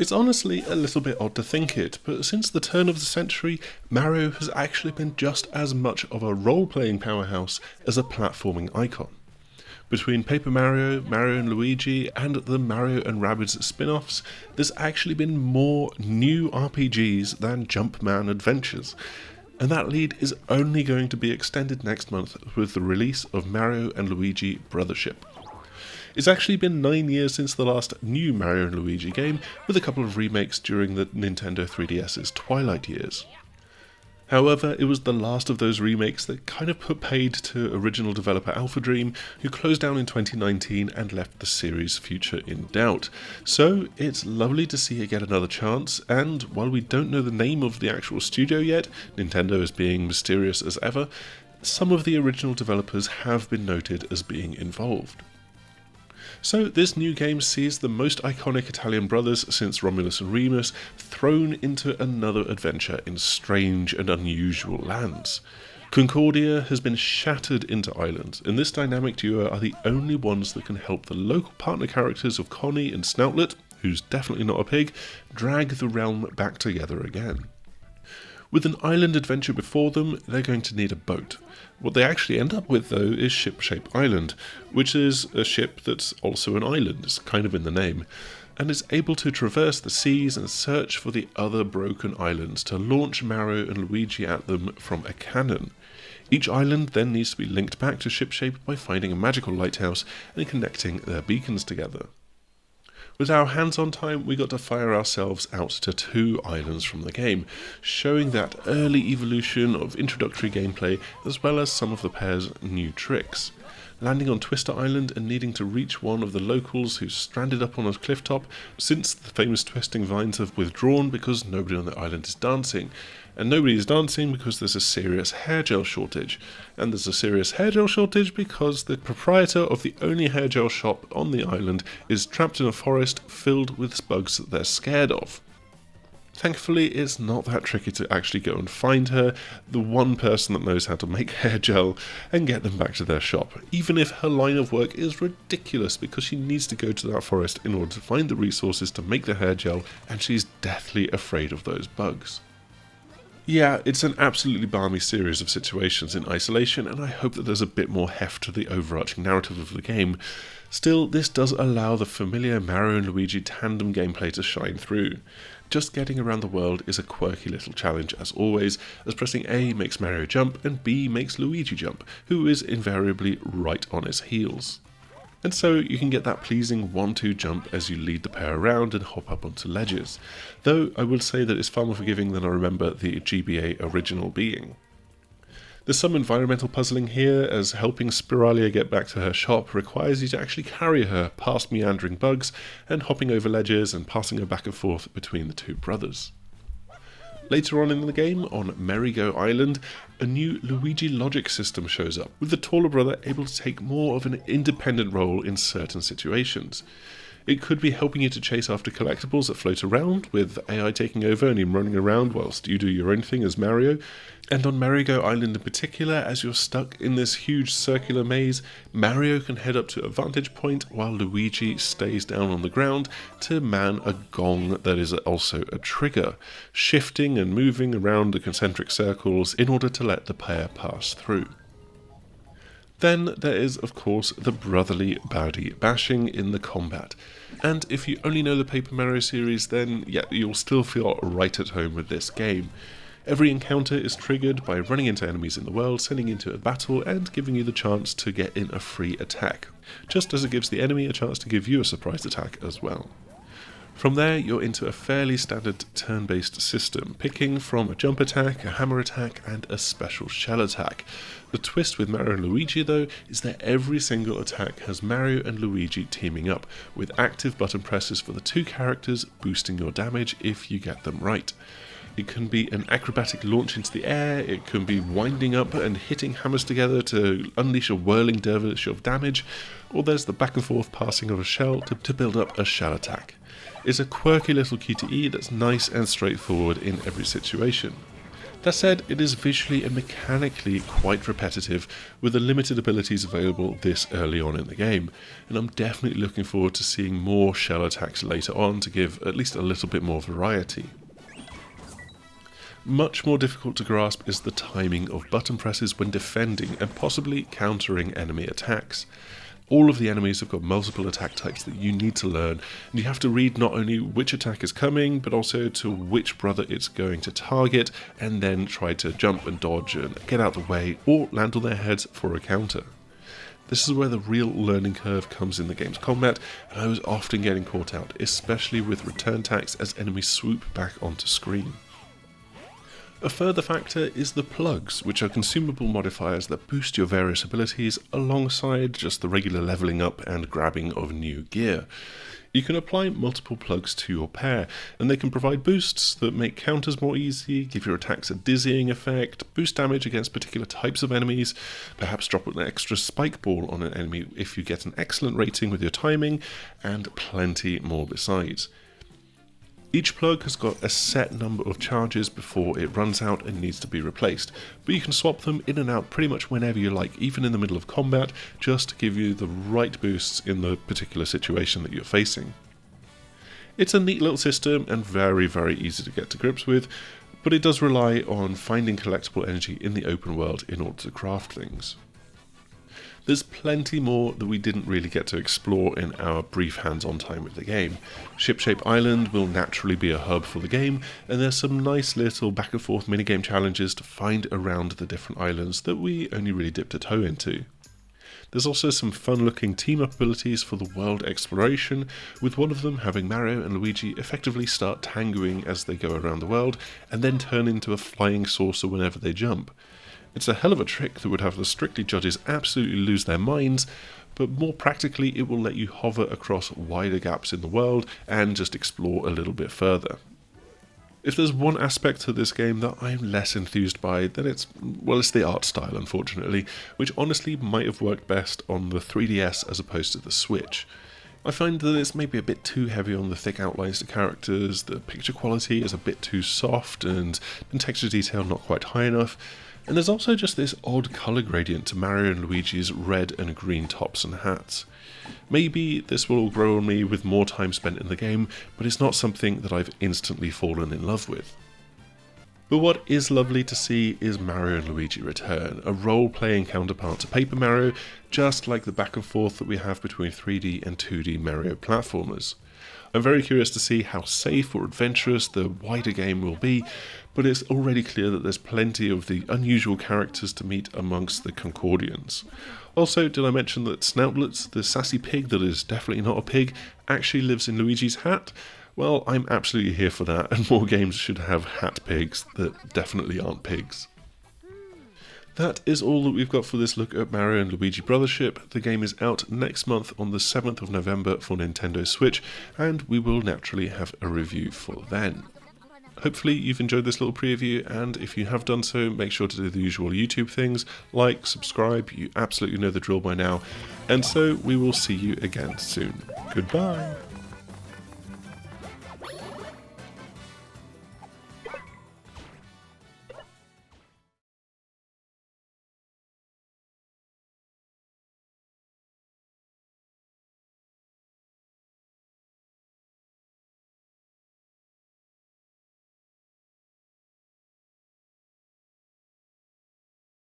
It's honestly a little bit odd to think it, but since the turn of the century, Mario has actually been just as much of a role-playing powerhouse as a platforming icon. Between Paper Mario, Mario and Luigi, and the Mario and Rabbids spin-offs, there's actually been more new RPGs than Jumpman adventures. And that lead is only going to be extended next month with the release of Mario and Luigi Brothership. It's actually been 9 years since the last new Mario and Luigi game, with a couple of remakes during the Nintendo 3DS's twilight years. However, it was the last of those remakes that kind of put paid to original developer Alpha Dream, who closed down in 2019 and left the series' future in doubt. So it's lovely to see it get another chance, and while we don't know the name of the actual studio yet, Nintendo is being mysterious as ever, some of the original developers have been noted as being involved. So this new game sees the most iconic Italian brothers since Romulus and Remus thrown into another adventure in strange and unusual lands. Concordia has been shattered into islands, and this dynamic duo are the only ones that can help the local partner characters of Connie and Snoutlet, who's definitely not a pig, drag the realm back together again. With an island adventure before them, they're going to need a boat. What they actually end up with, though, is Ship-Shape Island, which is a ship that's also an island, it's kind of in the name, and is able to traverse the seas and search for the other broken islands to launch Mario and Luigi at them from a cannon. Each island then needs to be linked back to Ship-Shape by finding a magical lighthouse and connecting their beacons together. With our hands-on time, we got to fire ourselves out to 2 islands from the game, showing that early evolution of introductory gameplay as well as some of the pair's new tricks. Landing on Twister Island and needing to reach one of the locals who's stranded up on a cliff top, since the famous twisting vines have withdrawn because nobody on the island is dancing. And nobody is dancing because there's a serious hair gel shortage. And there's a serious hair gel shortage because the proprietor of the only hair gel shop on the island is trapped in a forest filled with bugs that they're scared of. Thankfully, it's not that tricky to actually go and find her, the one person that knows how to make hair gel, and get them back to their shop, even if her line of work is ridiculous because she needs to go to that forest in order to find the resources to make the hair gel, and she's deathly afraid of those bugs. Yeah, it's an absolutely balmy series of situations in isolation, and I hope that there's a bit more heft to the overarching narrative of the game. Still, this does allow the familiar Mario and Luigi tandem gameplay to shine through. Just getting around the world is a quirky little challenge as always, as pressing A makes Mario jump and B makes Luigi jump, who is invariably right on his heels. And so you can get that pleasing 1-2 jump as you lead the pair around and hop up onto ledges, though I will say that it's far more forgiving than I remember the GBA original being. There's some environmental puzzling here, as helping Spiralia get back to her shop requires you to actually carry her past meandering bugs and hopping over ledges and passing her back and forth between the 2 brothers. Later on in the game, on Merry-Go Island, a new Luigi logic system shows up, with the taller brother able to take more of an independent role in certain situations. It could be helping you to chase after collectibles that float around, with AI taking over and him running around whilst you do your own thing as Mario. And on Merry-Go Island in particular, as you're stuck in this huge circular maze, Mario can head up to a vantage point while Luigi stays down on the ground to man a gong that is also a trigger, shifting and moving around the concentric circles in order to let the pair pass through. Then there is, of course, the brotherly baddie bashing in the combat. And if you only know the Paper Mario series, then yeah, you'll still feel right at home with this game. Every encounter is triggered by running into enemies in the world, sending into a battle, and giving you the chance to get in a free attack, just as it gives the enemy a chance to give you a surprise attack as well. From there, you're into a fairly standard turn-based system, picking from a jump attack, a hammer attack, and a special shell attack. The twist with Mario and Luigi, though, is that every single attack has Mario and Luigi teaming up, with active button presses for the 2 characters boosting your damage if you get them right. It can be an acrobatic launch into the air, it can be winding up and hitting hammers together to unleash a whirling dervish of damage, or there's the back and forth passing of a shell to build up a shell attack. It's a quirky little QTE that's nice and straightforward in every situation. That said, it is visually and mechanically quite repetitive with the limited abilities available this early on in the game, and I'm definitely looking forward to seeing more shell attacks later on to give at least a little bit more variety. Much more difficult to grasp is the timing of button presses when defending and possibly countering enemy attacks. All of the enemies have got multiple attack types that you need to learn, and you have to read not only which attack is coming, but also to which brother it's going to target, and then try to jump and dodge and get out of the way, or land on their heads for a counter. This is where the real learning curve comes in the game's combat, and I was often getting caught out, especially with return attacks as enemies swoop back onto screen. A further factor is the plugs, which are consumable modifiers that boost your various abilities alongside just the regular leveling up and grabbing of new gear. You can apply multiple plugs to your pair, and they can provide boosts that make counters more easy, give your attacks a dizzying effect, boost damage against particular types of enemies, perhaps drop an extra spike ball on an enemy if you get an excellent rating with your timing, and plenty more besides. Each plug has got a set number of charges before it runs out and needs to be replaced, but you can swap them in and out pretty much whenever you like, even in the middle of combat, just to give you the right boosts in the particular situation that you're facing. It's a neat little system and very, very easy to get to grips with, but it does rely on finding collectible energy in the open world in order to craft things. There's plenty more that we didn't really get to explore in our brief hands-on time with the game. Shipshape Island will naturally be a hub for the game, and there's some nice little back and forth minigame challenges to find around the different islands that we only really dipped a toe into. There's also some fun looking team up abilities for the world exploration, with one of them having Mario and Luigi effectively start tangoing as they go around the world, and then turn into a flying saucer whenever they jump. It's a hell of a trick that would have the Strictly judges absolutely lose their minds, but more practically it will let you hover across wider gaps in the world and just explore a little bit further. If there's one aspect to this game that I'm less enthused by, then it's the art style, unfortunately, which honestly might have worked best on the 3DS as opposed to the Switch. I find that it's maybe a bit too heavy on the thick outlines to characters, the picture quality is a bit too soft, and texture detail not quite high enough. And there's also just this odd colour gradient to Mario and Luigi's red and green tops and hats. Maybe this will all grow on me with more time spent in the game, but it's not something that I've instantly fallen in love with. But what is lovely to see is Mario and Luigi return, a role-playing counterpart to Paper Mario, just like the back and forth that we have between 3D and 2D Mario platformers. I'm very curious to see how safe or adventurous the wider game will be, but it's already clear that there's plenty of the unusual characters to meet amongst the Concordians. Also, did I mention that Snoutlets, the sassy pig that is definitely not a pig, actually lives in Luigi's hat? Well, I'm absolutely here for that, and more games should have hat pigs that definitely aren't pigs. That is all that we've got for this look at Mario and Luigi Brothership. The game is out next month on the 7th of November for Nintendo Switch, and we will naturally have a review for then. Hopefully you've enjoyed this little preview, and if you have done so, make sure to do the usual YouTube things, like, subscribe, you absolutely know the drill by now, and so we will see you again soon. Goodbye!